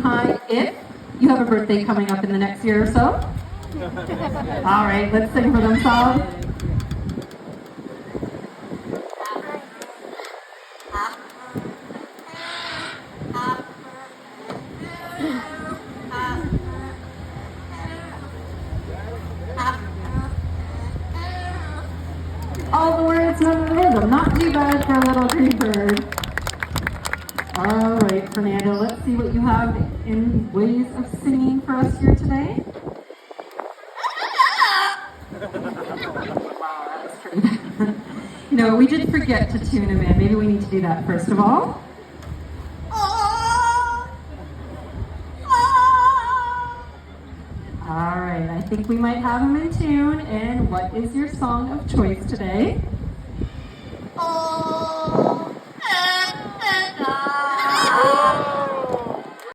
high if you have a birthday coming up in the next year or so. All right, let's sing for themselves. All the words, none of the rhythm. Not too bad for a little green bird. All right, Fernando, let's see what you have in ways of singing for us here today. Wow, that was pretty bad. You know, we did forget to tune him in. Maybe we need to do that first of all. All right, I think we might have him in tune. And what is your song of choice today?